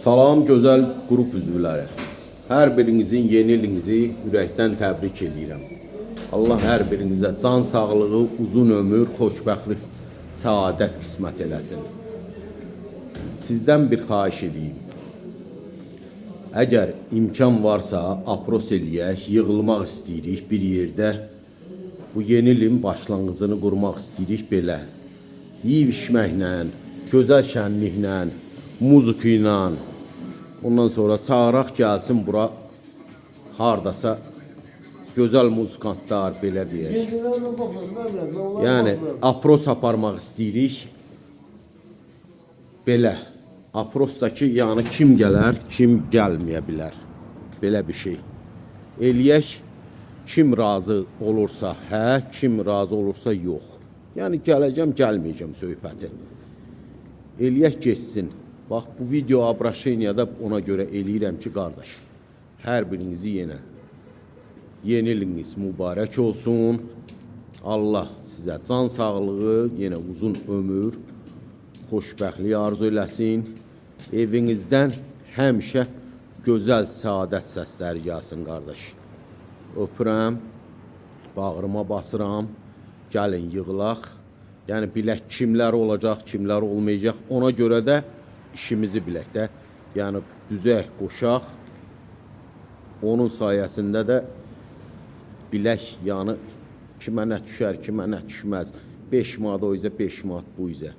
Salam gözəl qrup üzvləri. Hər birinizin yeni ilinizi ürəkdən təbrik edirəm. Allah hər birinizə can sağlığı, uzun ömür, xoşbəxtlik, səadət qismət eləsin. Sizdən bir xahiş edeyim. Əgər imkan varsa, apros eləyək, yığılmaq istəyirik bir yerdə. Bu yeni ilin başlanğıcını qurmaq istəyirik belə. Yeyib içməklə, gözəl şənliklə, muzika ilə, ondan sonra çağıraq gəlsin bura hardasa gözəl muzikantlar belə deyək. Yəni apros aparmaq istəyirik. Belə aprosdakı yəni kim gələr, kim gəlməyə bilər. Belə bir şey. Eləyək, kim razı olursa hə, kim razı olursa yox. Yəni gələcəm, gəlməyəcəm söhbəti. Eləyək geçsin. Bax, bu video abraşeniyada ona görə eləyirəm ki, qardaş, hər birinizi yeni iliniz mübarək olsun. Allah sizə can sağlığı, yenə uzun ömür, xoşbəxtlik arzu eləsin. Evinizdən həmişə gözəl səadət səsləri gəlsin, qardaş. Öpürəm, bağrıma basıram, gəlin yığılaq. Yəni bilək kimlər olacaq, kimlər olmayacaq. Ona görə də işimizi bilək də. Yəni düzək, qoşaq. Onun sayəsində də bilək, yəni kimə nə düşər, kimə nə düşməz. 5 manat o izə, 5 manat bu izə.